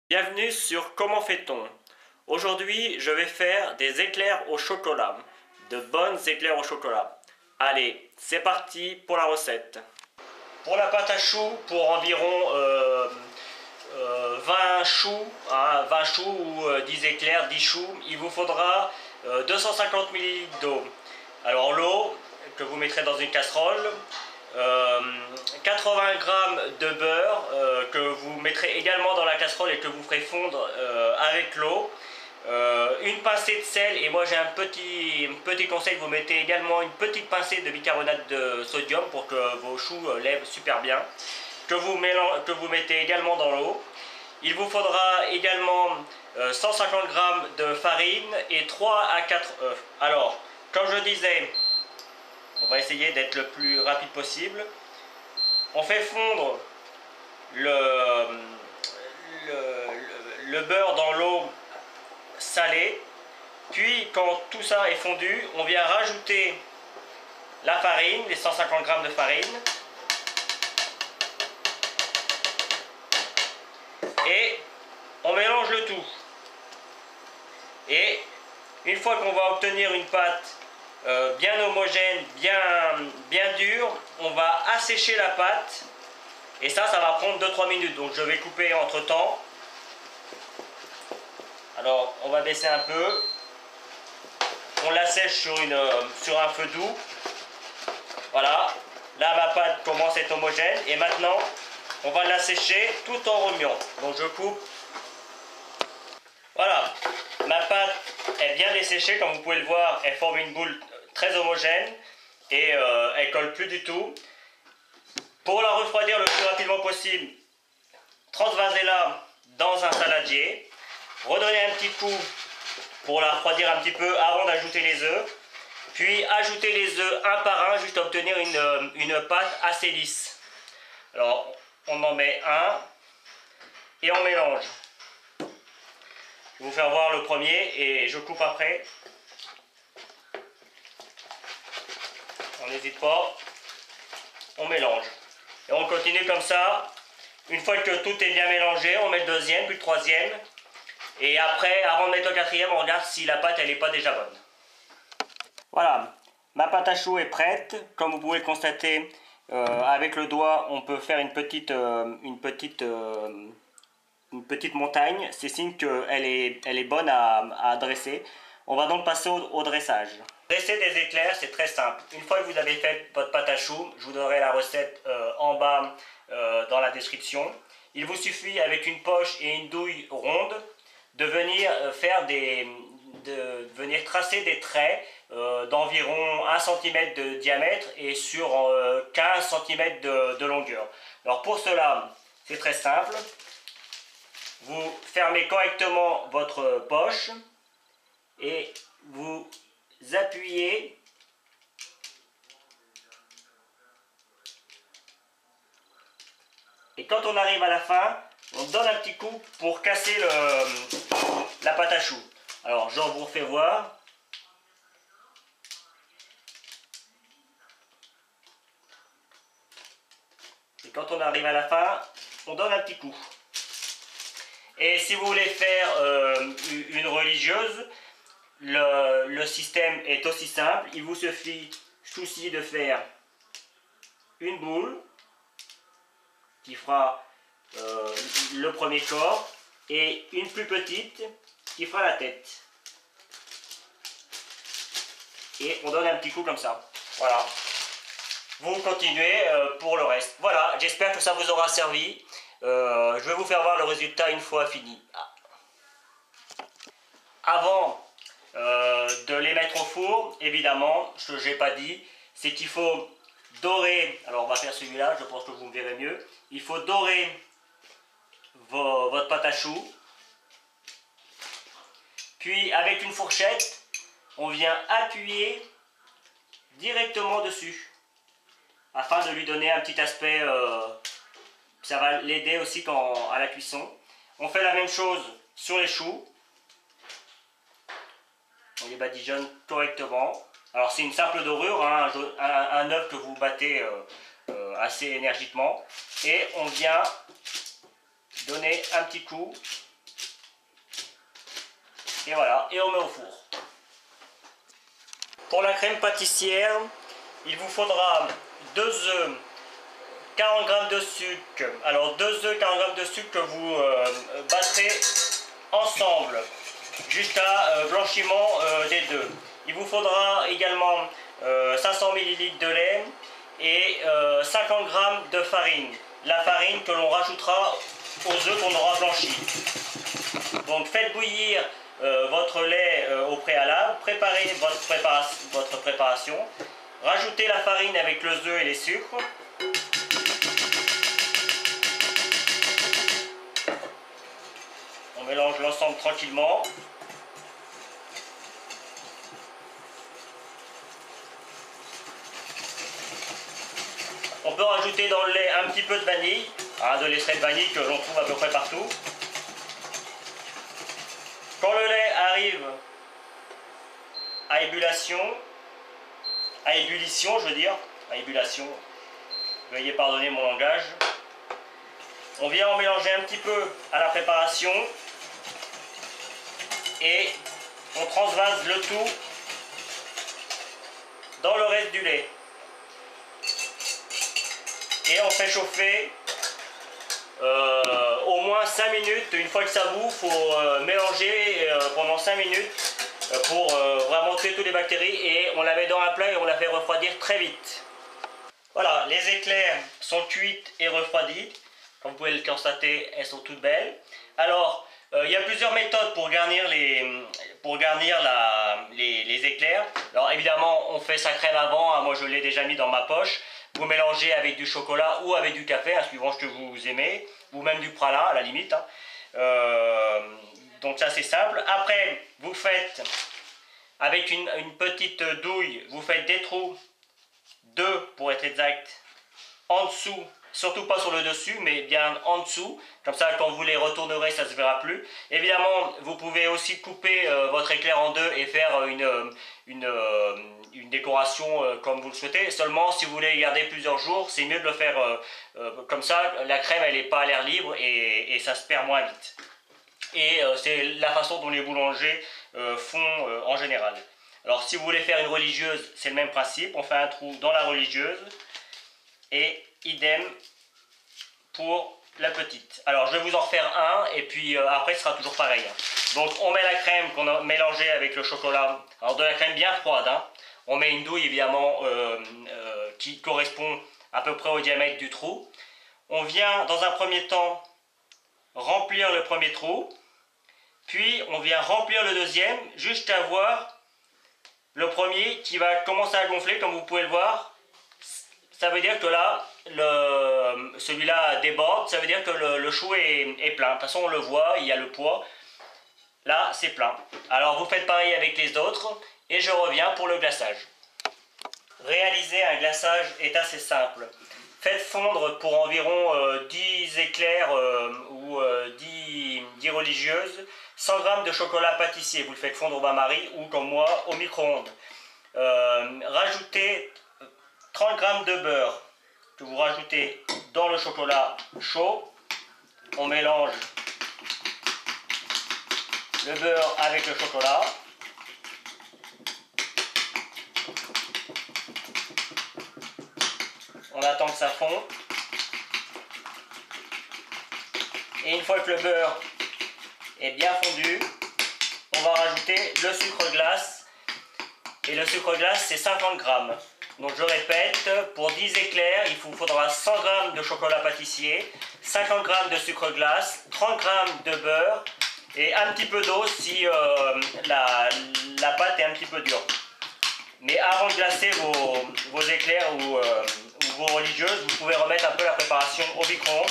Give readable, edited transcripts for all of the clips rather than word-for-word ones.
Bienvenue sur Comment fait-on? Aujourd'hui, je vais faire des éclairs au chocolat. De bonnes éclairs au chocolat. Allez, c'est parti pour la recette. Pour la pâte à choux, pour environ 20 choux, 20 choux ou 10 éclairs, 10 choux, il vous faudra 250 ml d'eau. Alors l'eau que vous mettrez dans une casserole, 80 g de beurre que vous mettrez également dans la casserole et que vous ferez fondre avec l'eau, une pincée de sel, et moi j'ai un petit conseil, vous mettez également une petite pincée de bicarbonate de sodium pour que vos choux lèvent super bien, que vous mettez également dans l'eau. Il vous faudra également 150 g de farine et 3 à 4 œufs. Alors, comme je disais, on va essayer d'être le plus rapide possible. On fait fondre le beurre dans l'eau salée. Puis, quand tout ça est fondu, on vient rajouter la farine, les 150 g de farine. Et on mélange le tout. Et une fois qu'on va obtenir une pâte bien homogène, bien dure, on va assécher la pâte. Et ça va prendre 2-3 minutes. Donc je vais couper entre temps. Alors on va baisser un peu. On l'assèche sur un feu doux. Voilà. Là ma pâte commence à être homogène. Et maintenant on va l'assécher tout en remuant. Donc je coupe. Voilà. Ma pâte est bien desséchée. Comme vous pouvez le voir, elle forme une boule très homogène. Et elle colle plus du tout. Pour la refroidir le plus rapidement possible, transvasez-la dans un saladier. Redonnez un petit coup pour la refroidir un petit peu avant d'ajouter les œufs. Puis ajoutez les œufs un par un jusqu'à obtenir une pâte assez lisse. Alors on en met un et on mélange. Je vais vous faire voir le premier et je coupe après. On n'hésite pas, on mélange. Et on continue comme ça. Une fois que tout est bien mélangé, on met le deuxième, puis le troisième. Et après, avant de mettre le quatrième, on regarde si la pâte elle n'est pas déjà bonne. Voilà, ma pâte à choux est prête. Comme vous pouvez le constater, avec le doigt, on peut faire une petite montagne. C'est signe qu'elle est bonne à dresser. On va donc passer au dressage. Dresser des éclairs, c'est très simple. Une fois que vous avez fait votre pâte à choux, je vous donnerai la recette en bas dans la description. Il vous suffit, avec une poche et une douille ronde, de venir venir tracer des traits d'environ 1 cm de diamètre et sur 15 cm de longueur. Alors pour cela, c'est très simple. Vous fermez correctement votre poche et vous appuyez et quand on arrive à la fin, on donne un petit coup pour casser la pâte à choux. Alors je vous refais voir. Et quand on arrive à la fin, on donne un petit coup. Et si vous voulez faire une religieuse, le système est aussi simple. Il vous suffit de faire une boule qui fera le premier corps et une plus petite qui fera la tête. Et on donne un petit coup comme ça. Voilà. Vous continuez pour le reste. Voilà, j'espère que ça vous aura servi. Je vais vous faire voir le résultat une fois fini. Avant de les mettre au four, évidemment, ce que je n'ai pas dit, c'est qu'il faut dorer. Alors on va faire celui-là, je pense que vous me verrez mieux. Il faut dorer votre pâte à choux. Puis avec une fourchette, on vient appuyer directement dessus afin de lui donner un petit aspect. Ça va l'aider aussi à la cuisson. On fait la même chose sur les choux. On les badigeonne correctement. Alors c'est une simple dorure, hein, un œuf que vous battez assez énergiquement. Et on vient donner un petit coup Et voilà, et on met au four. Pour la crème pâtissière, il vous faudra 2 œufs, 40 g de sucre. Alors 2 œufs, 40 g de sucre que vous battrez ensemble jusqu'à blanchiment des deux. Il vous faudra également 500 ml de lait et 50 g de farine. La farine que l'on rajoutera aux œufs qu'on aura blanchis. Donc faites bouillir votre lait au préalable, préparez votre préparation, rajoutez la farine avec les œufs et les sucres. On mélange l'ensemble tranquillement. On peut rajouter dans le lait un petit peu de vanille, de l'extrait de vanille que l'on trouve à peu près partout. Quand le lait arrive à ébullition, veuillez pardonner mon langage, on vient en mélanger un petit peu à la préparation et on transvase le tout dans le reste du lait. Et on fait chauffer au moins 5 minutes. Une fois que ça bout, il faut mélanger pendant 5 minutes pour vraiment tuer toutes les bactéries. Et on la met dans un plat et on la fait refroidir très vite. Voilà, les éclairs sont cuites et refroidies. Comme vous pouvez le constater, elles sont toutes belles. Alors, il y a plusieurs méthodes pour garnir les éclairs. Alors évidemment, on fait sa crème avant. Moi, je l'ai déjà mis dans ma poche. Vous mélangez avec du chocolat ou avec du café, suivant ce que vous aimez, ou même du pralin à la limite. Donc ça c'est simple. Après, vous faites, avec une petite douille, vous faites des trous, 2 pour être exact, en dessous, surtout pas sur le dessus, mais bien en dessous. Comme ça, quand vous les retournerez, ça ne se verra plus. Évidemment, vous pouvez aussi couper votre éclair en deux et faire une décoration comme vous le souhaitez. Seulement, si vous voulez les garder plusieurs jours, c'est mieux de le faire comme ça. La crème, elle n'est pas à l'air libre et ça se perd moins vite. Et c'est la façon dont les boulangers font en général. Alors, si vous voulez faire une religieuse, c'est le même principe. On fait un trou dans la religieuse et idem pour la petite. Alors, je vais vous en refaire un et puis après, ce sera toujours pareil. Donc, on met la crème qu'on a mélangée avec le chocolat. Alors, de la crème bien froide. On met une douille, évidemment, qui correspond à peu près au diamètre du trou. On vient, dans un premier temps, remplir le premier trou. Puis, on vient remplir le deuxième jusqu'à voir le premier qui va commencer à gonfler, comme vous pouvez le voir. Ça veut dire que là, celui-là déborde, ça veut dire que le chou est plein. De toute façon, on le voit, il y a le poids. Là, c'est plein. Alors, vous faites pareil avec les autres et je reviens pour le glaçage. Réaliser un glaçage est assez simple. Faites fondre pour environ 10 éclairs ou 10 religieuses 100 g de chocolat pâtissier. Vous le faites fondre au bain-marie ou comme moi au micro-ondes. Rajoutez 30 g de beurre que vous rajoutez dans le chocolat chaud. On mélange le beurre avec le chocolat. On attend que ça fonde. Et une fois que le beurre est bien fondu, on va rajouter le sucre glace. Et le sucre glace, c'est 50 g. Donc je répète, pour 10 éclairs, il vous faudra 100 g de chocolat pâtissier, 50 g de sucre glace, 30 g de beurre et un petit peu d'eau si la pâte est un petit peu dure. Mais avant de glacer vos éclairs ou vos religieuses, vous pouvez remettre un peu la préparation au micro-ondes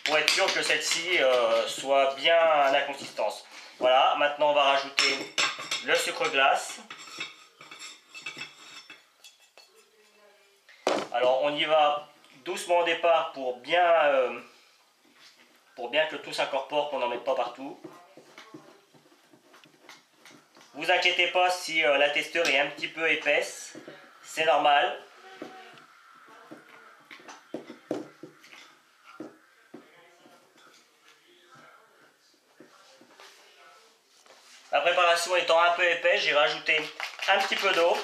pour être sûr que celle-ci soit bien à la consistance. Voilà, maintenant on va rajouter le sucre glace. Alors on y va doucement au départ pour bien que tout s'incorpore, qu'on n'en mette pas partout. Vous inquiétez pas si la texture est un petit peu épaisse, c'est normal. La préparation étant un peu épaisse, j'ai rajouté un petit peu d'eau.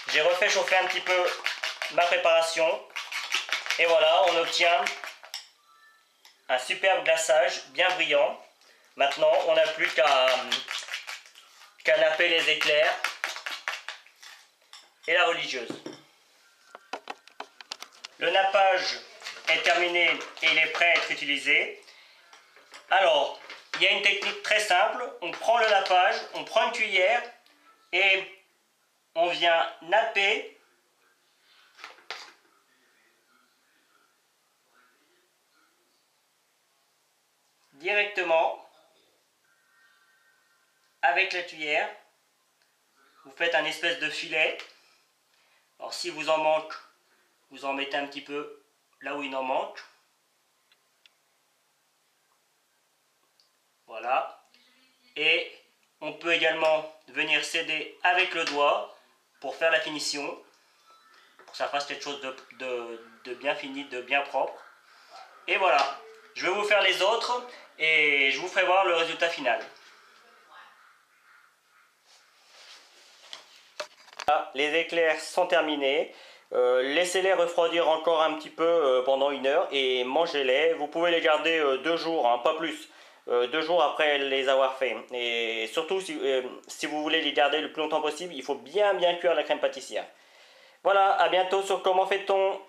J'ai refait chauffer un petit peu ma préparation. Et voilà, on obtient un superbe glaçage bien brillant. Maintenant, on n'a plus qu'à napper les éclairs et la religieuse. Le nappage est terminé et il est prêt à être utilisé. Alors, il y a une technique très simple. On prend le nappage, on prend une cuillère et on vient napper directement avec la cuillère. Vous faites un espèce de filet. Alors si vous en manque, vous en mettez un petit peu là où il en manque. Voilà. Et on peut également venir s'aider avec le doigt pour faire la finition. Pour que ça fasse quelque chose de bien fini, de bien propre. Et voilà. Je vais vous faire les autres et je vous ferai voir le résultat final. Les éclairs sont terminés. Laissez-les refroidir encore un petit peu pendant 1 heure et mangez-les. Vous pouvez les garder 2 jours, hein, pas plus. 2 jours après les avoir faits. Et surtout, si vous voulez les garder le plus longtemps possible, il faut bien cuire la crème pâtissière. Voilà, à bientôt sur Comment fait-on.